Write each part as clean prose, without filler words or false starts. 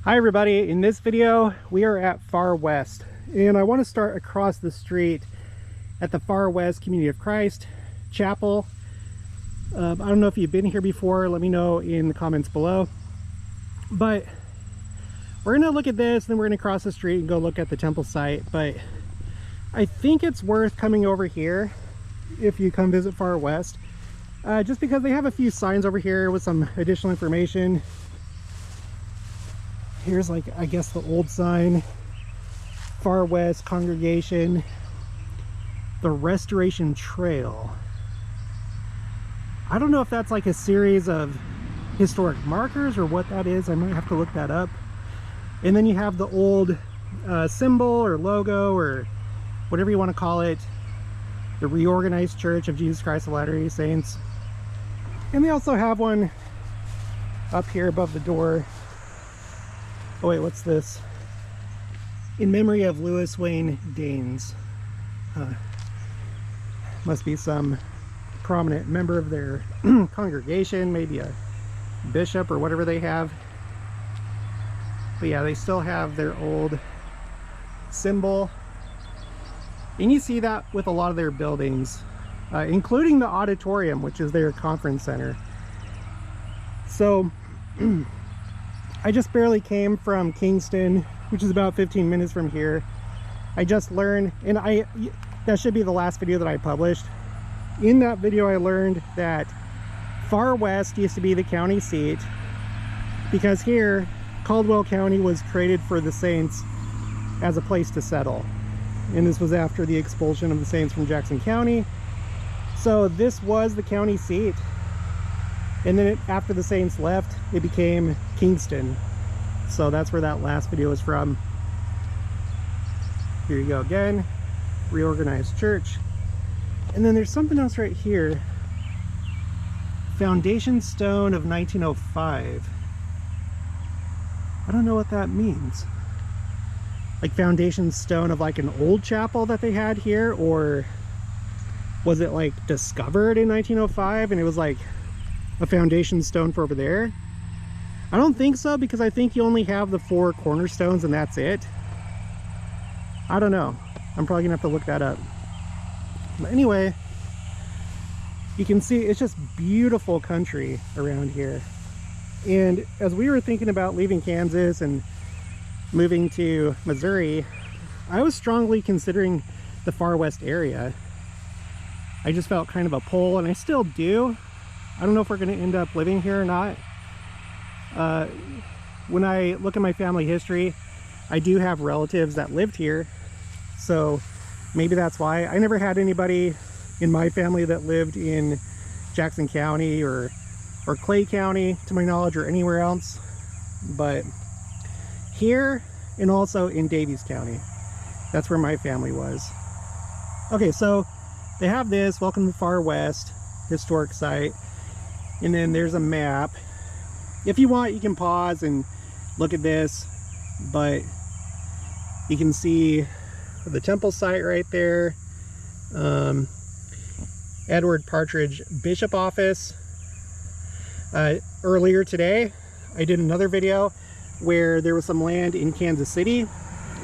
Hi everybody, in this video we are at Far West and I want to start across the street at the Far West Community of Christ Chapel. I don't know if you've been here before, let me know in the comments below. But we're going to look at this, then we're going to cross the street and go look at the temple site. But I think it's worth coming over here if you come visit Far West, just because they have a few signs over here with some additional information. Here's, like, I guess the old sign, Far West Congregation, the Restoration Trail. I don't know if that's like a series of historic markers or what that is. I might have to look that up. And then you have the old symbol or logo or whatever you want to call it, the Reorganized Church of Jesus Christ of Latter-day Saints. And they also have one up here above the door. Oh wait, what's this? In memory of Louis Wayne Daines. Must be some prominent member of their congregation, maybe a bishop or whatever they have. But yeah, they still have their old symbol. And you see that with a lot of their buildings, including the auditorium, which is their conference center. So I just barely came from Kingston, which is about 15 minutes from here. I just learned, and that should be the last video that I published. In that video I learned that Far West used to be the county seat because here Caldwell County was created for the Saints as a place to settle, and this was after the expulsion of the Saints from Jackson County. So this was the county seat, and then after the Saints left, it became Kingston. So that's where that last video is from. Here you go again, Reorganized Church. And then there's something else right here. Foundation stone of 1905. I don't know what that means. Like foundation stone of like an old chapel that they had here, or was it like discovered in 1905 and it was like a foundation stone for over there? I don't think so, because I think you only have the 4 cornerstones and that's it. I don't know. I'm probably gonna have to look that up. But anyway, you can see it's just beautiful country around here. And as we were thinking about leaving Kansas and moving to Missouri, I was strongly considering the Far West area. I just felt kind of a pull, and I still do. I don't know if we're going to end up living here or not. When I look at my family history, I do have relatives that lived here, so maybe that's why. I never had anybody in my family that lived in Jackson County or Clay County, to my knowledge, or anywhere else. But here, and also in Daviess County, that's where my family was. Okay, so they have this, welcome to Far West historic site, and then there's a map. If you want, you can pause and look at this, but you can see the temple site right there. Edward Partridge Bishop Office. Earlier today I did another video where there was some land in Kansas City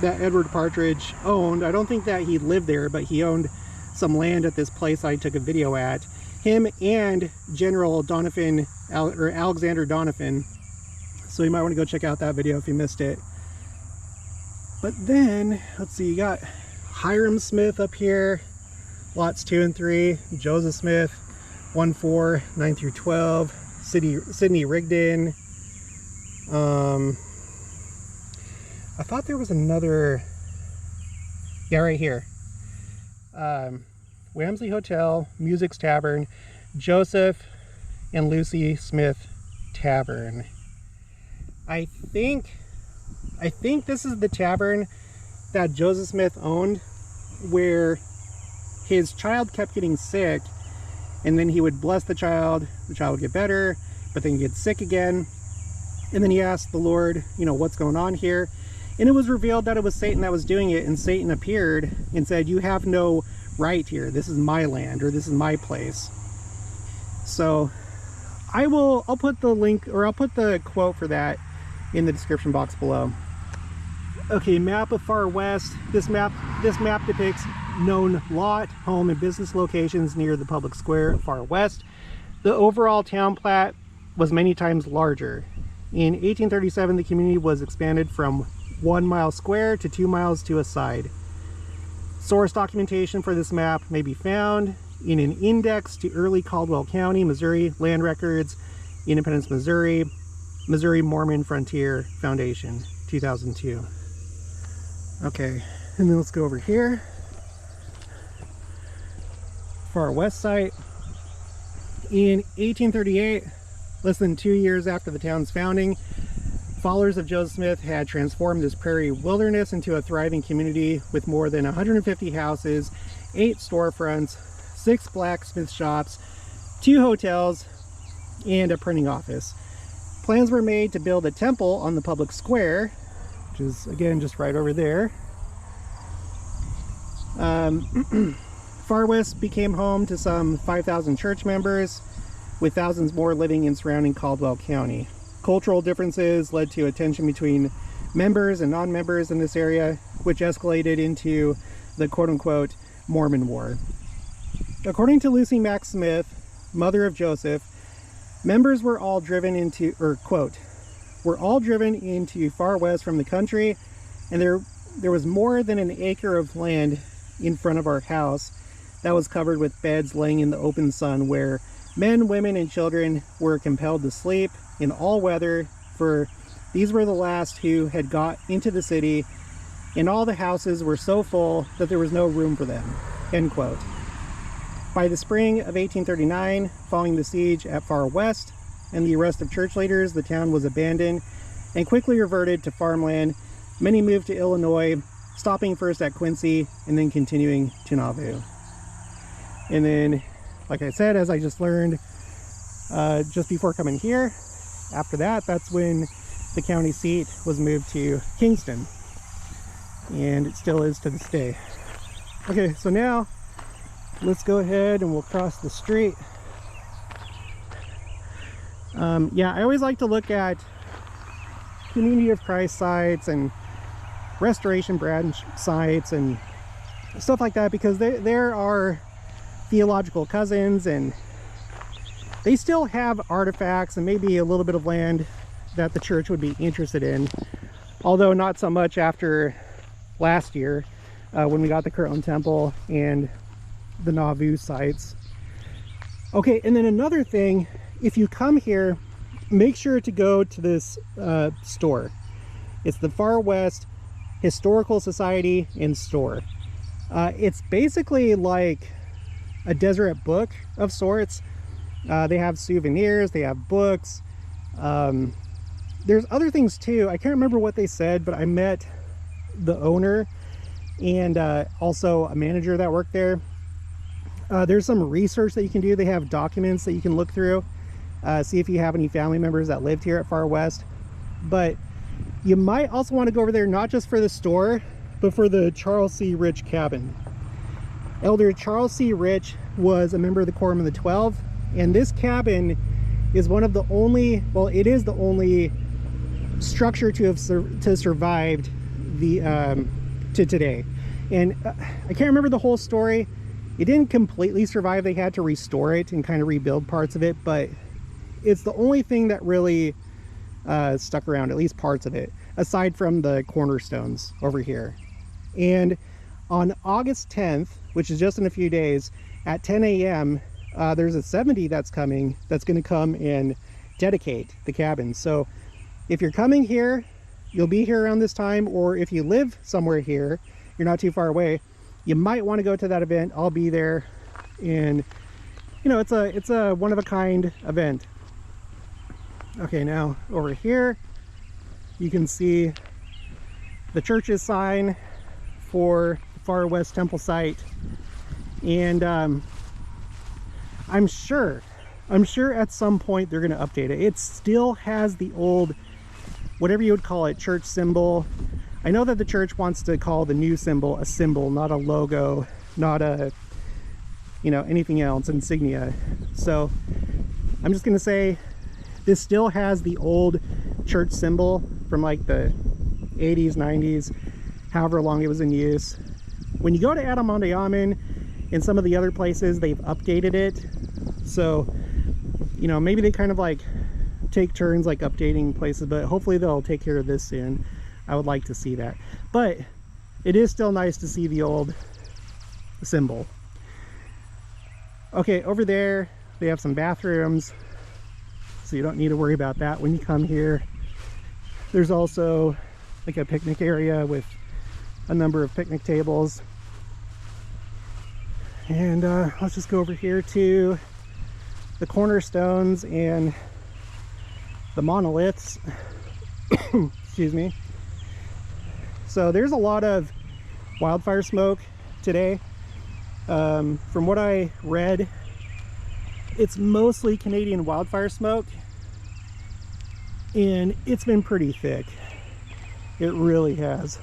that Edward Partridge owned. I don't think that he lived there, but he owned some land at this place I took a video at. Him and General Donovan, or Alexander Donovan. So you might want to go check out that video if you missed it. But then, let's see, you got Hiram Smith up here, lots 2 and 3, Joseph Smith, 1-4, 9 through 12, Sidney Rigdon. I thought there was another, yeah, right here. Wamsley Hotel, Music's Tavern, Joseph and Lucy Smith Tavern. I think this is the tavern that Joseph Smith owned, where his child kept getting sick, and then he would bless the child would get better, but then get sick again. And then he asked the Lord, you know, what's going on here? And it was revealed that it was Satan that was doing it, and Satan appeared and said, you have no right here. This is my land, or this is my place. So I'll put the link, or I'll put the quote for that in the description box below. Okay, map of Far West. This map depicts known lot, home, and business locations near the public square at Far West. The overall town plat was many times larger. In 1837, the community was expanded from 1 mile square to 2 miles to a side. Source documentation for this map may be found in an index to early Caldwell County, Missouri land records, Independence, Missouri, Missouri Mormon Frontier Foundation, 2002. Okay, and then let's go over here. Far West site. In 1838, less than 2 years after the town's founding, followers of Joseph Smith had transformed this prairie wilderness into a thriving community with more than 150 houses, 8 storefronts, 6 blacksmith shops, 2 hotels, and a printing office. Plans were made to build a temple on the public square, which is again just right over there. Far West became home to some 5,000 church members, with thousands more living in surrounding Caldwell County. Cultural differences led to a tension between members and non-members in this area, which escalated into the quote-unquote Mormon War. According to Lucy Mack Smith, mother of Joseph, members were all driven into, or quote, were all driven into Far West from the country, and there was more than an acre of land in front of our house that was covered with beds laying in the open sun where men, women, and children were compelled to sleep in all weather, for these were the last who had got into the city, and all the houses were so full that there was no room for them, end quote. By the spring of 1839, following the siege at Far West and the arrest of church leaders, the town was abandoned and quickly reverted to farmland. Many moved to Illinois, stopping first at Quincy and then continuing to Nauvoo. And then, like I said, as I just learned just before coming here, after that, that's when the county seat was moved to Kingston, and it still is to this day. Okay, so now let's go ahead and we'll cross the street. Yeah, I always like to look at Community of Christ sites and Restoration branch sites and stuff like that, because there are theological cousins, and they still have artifacts and maybe a little bit of land that the church would be interested in, although not so much after last year when we got the Kirtland Temple and the Nauvoo sites. Okay, and then another thing, if you come here, make sure to go to this store. It's the Far West Historical Society and Store. It's basically like a Deseret book of sorts. They have souvenirs, they have books. There's other things too. I can't remember what they said, but I met the owner and also a manager that worked there. There's some research that you can do. They have documents that you can look through, see if you have any family members that lived here at Far West. But you might also want to go over there not just for the store, but for the Charles C. Rich cabin. Elder Charles C. Rich was a member of the Quorum of the 12, and this cabin is one of the only, well, it is the only structure to have survived the to today. And I can't remember the whole story. It didn't completely survive. They had to restore it and kind of rebuild parts of it, but it's the only thing that really stuck around, at least parts of it, aside from the cornerstones over here. And on August 10th, which is just in a few days, at 10 a.m., there's a 70 that's coming, that's going to come and dedicate the cabin. So if you're coming here, you'll be here around this time, or if you live somewhere here, you're not too far away, you might want to go to that event. I'll be there, and you know, it's a one-of-a-kind event. Okay, now over here you can see the church's sign for the Far West Temple site, and I'm sure at some point they're going to update it. It still has the old, whatever you would call it, church symbol. I know that the church wants to call the new symbol a symbol, not a logo, not a, you know, anything else, insignia. So I'm just going to say this still has the old church symbol from like the 80s, 90s, however long it was in use. When you go to Adamantiaman and some of the other places, they've updated it. So, you know, maybe they kind of like take turns like updating places, but hopefully they'll take care of this soon. I would like to see that. But it is still nice to see the old symbol. Okay, over there they have some bathrooms, so you don't need to worry about that when you come here. There's also like a picnic area with a number of picnic tables. And let's just go over here to the cornerstones and the monoliths. Excuse me. So there's a lot of wildfire smoke today. From what I read, it's mostly Canadian wildfire smoke, and it's been pretty thick. It really has.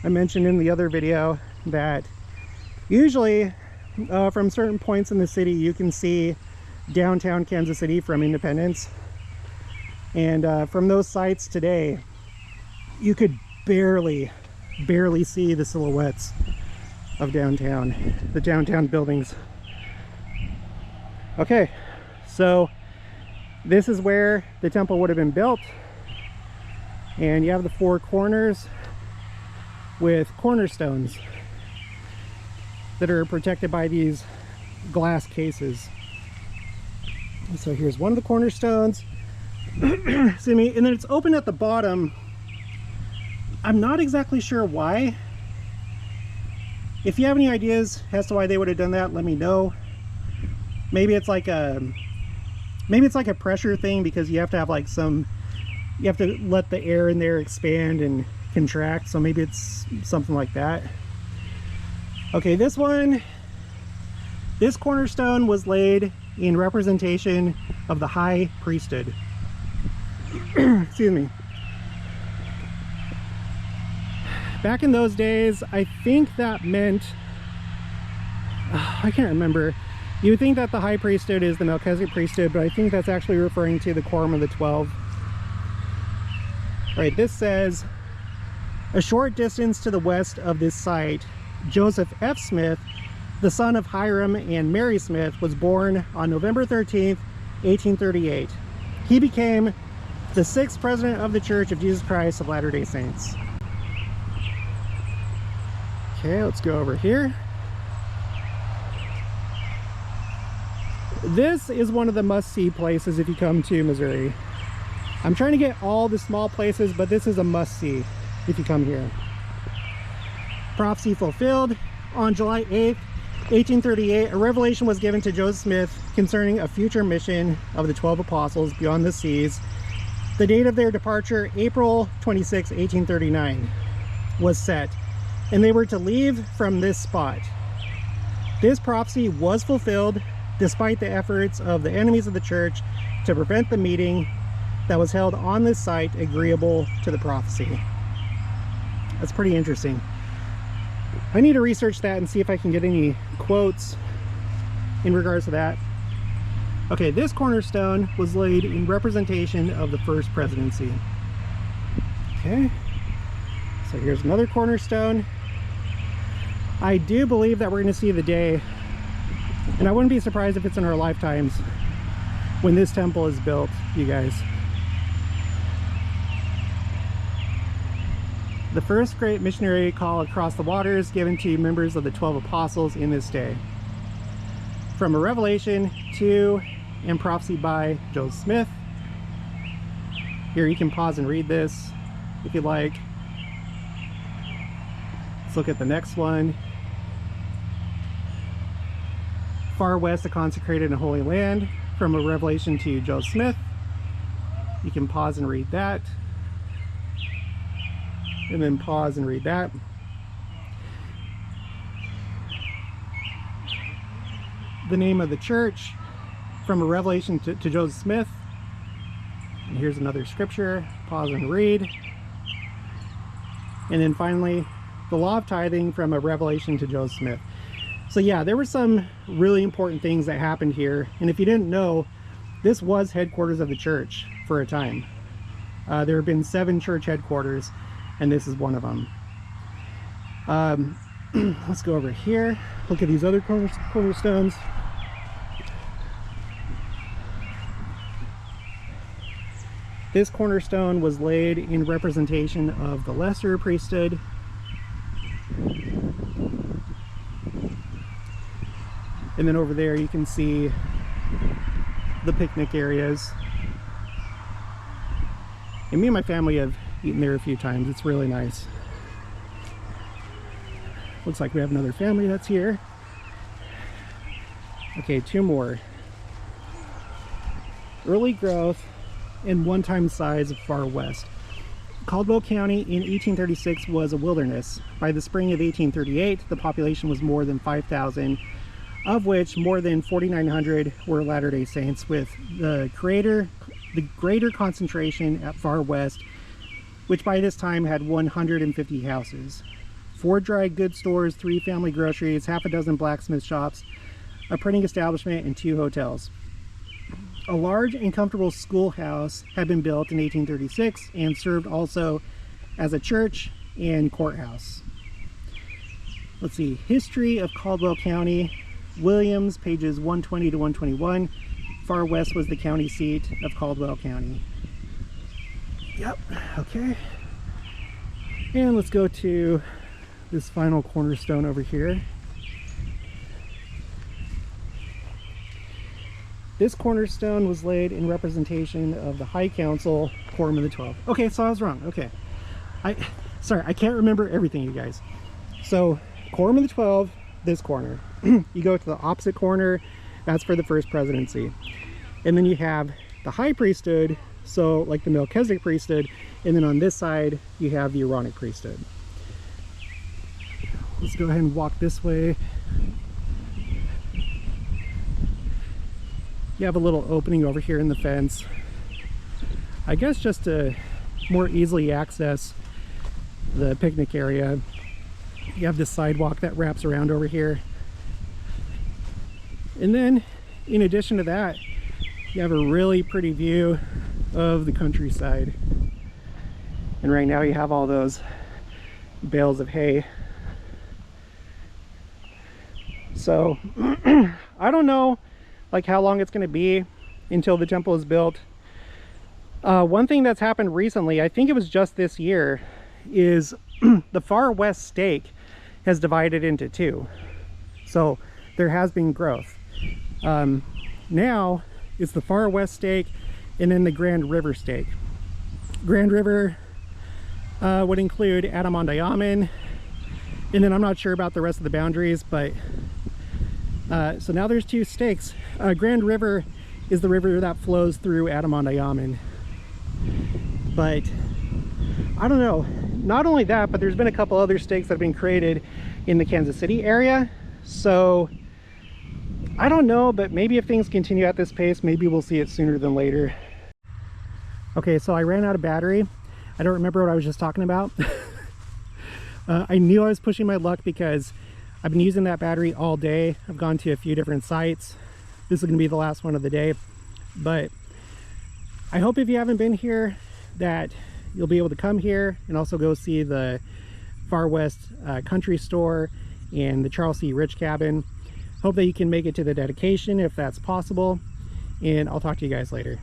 I mentioned in the other video that usually from certain points in the city you can see downtown Kansas City from Independence, and from those sites today you could barely see the silhouettes of downtown, the downtown buildings. Okay, so this is where the temple would have been built, and you have the four corners with cornerstones that are protected by these glass cases. So here's one of the cornerstones. Excuse me. And then it's open at the bottom. I'm not exactly sure why. If you have any ideas as to why they would have done that, let me know. Maybe it's like a pressure thing, because you have to have like you have to let the air in there expand and contract, so maybe it's something like that. Okay, this cornerstone was laid in representation of the high priesthood. Excuse me. Back in those days, I think that meant, I can't remember. You would think that the high priesthood is the Melchizedek priesthood, but I think that's actually referring to the quorum of the 12. All right, this says, a short distance to the west of this site, Joseph F. Smith, the son of Hiram and Mary Smith, was born on November 13th, 1838. He became the 6th president of the Church of Jesus Christ of Latter-day Saints. Okay, let's go over here. This is one of the must-see places if you come to Missouri. I'm trying to get all the small places, but this is a must-see if you come here. Prophecy fulfilled. On July 8th, 1838, a revelation was given to Joseph Smith concerning a future mission of the 12 apostles beyond the seas. The date of their departure, April 26, 1839, was set, and they were to leave from this spot. This prophecy was fulfilled despite the efforts of the enemies of the church to prevent the meeting that was held on this site agreeable to the prophecy. That's pretty interesting. I need to research that and see if I can get any quotes in regards to that. Okay, this cornerstone was laid in representation of the first presidency. Okay, so here's another cornerstone. I do believe that we're going to see the day, and I wouldn't be surprised if it's in our lifetimes, when this temple is built, you guys. The first great missionary call across the waters given to members of the 12 apostles in this day. From a revelation to and prophecy by Joseph Smith. Here, you can pause and read this if you like. Let's look at the next one. Far west, a consecrated and holy land. From a revelation to Joseph Smith. You can pause and read that. And then pause and read that. The name of the church, from a revelation to Joseph Smith. And here's another scripture. Pause and read. And then finally, the law of tithing, from a revelation to Joseph Smith. So yeah, there were some really important things that happened here. And if you didn't know, this was headquarters of the church. for a time. There have been 7 church headquarters, and this is one of them. Let's go over here, look at these other cornerstones. This cornerstone was laid in representation of the lesser priesthood. And then over there you can see the picnic areas. And me and my family have eaten there a few times. It's really nice. Looks like we have another family that's here. Okay, 2 more. Early growth and one-time size of Far West. Caldwell County in 1836 was a wilderness. By the spring of 1838, the population was more than 5,000, of which more than 4,900 were Latter-day Saints, with the greater concentration at Far West, which by this time had 150 houses. 4 dry goods stores, 3 family groceries, half a dozen blacksmith shops, a printing establishment, and 2 hotels. A large and comfortable schoolhouse had been built in 1836 and served also as a church and courthouse. Let's see, History of Caldwell County, Williams, pages 120 to 121. Far West was the county seat of Caldwell County. Yep, okay. And let's go to this final cornerstone over here. This cornerstone was laid in representation of the High Council, Quorum of the 12. Okay, so I was wrong. Okay. Sorry, I can't remember everything, you guys. So, Quorum of the 12, this corner. You go to the opposite corner, that's for the first presidency. And then you have the high priesthood, so like the Melchizedek priesthood, and then on this side, you have the Aaronic priesthood. Let's go ahead and walk this way. You have a little opening over here in the fence, I guess just to more easily access the picnic area. You have this sidewalk that wraps around over here, and then in addition to that, you have a really pretty view of the countryside. And right now you have all those bales of hay. So I don't know like how long it's going to be until the temple is built. One thing that's happened recently, I think it was just this year, is the Far West stake has divided into 2. So there has been growth. Now it's the Far West stake and then the Grand River stake. Grand River would include Adamondiaman, and then I'm not sure about the rest of the boundaries, but so now there's 2 stakes. Grand River is the river that flows through Adamondiaman. But I don't know, not only that, but there's been a couple other stakes that have been created in the Kansas City area. So I don't know, but maybe if things continue at this pace, maybe we'll see it sooner than later. Okay, so I ran out of battery. I don't remember what I was just talking about. I knew I was pushing my luck because I've been using that battery all day. I've gone to a few different sites. This is going to be the last one of the day. But I hope if you haven't been here that you'll be able to come here and also go see the Far West Country Store and the Charles C. Rich Cabin. Hope that you can make it to the dedication if that's possible. And I'll talk to you guys later.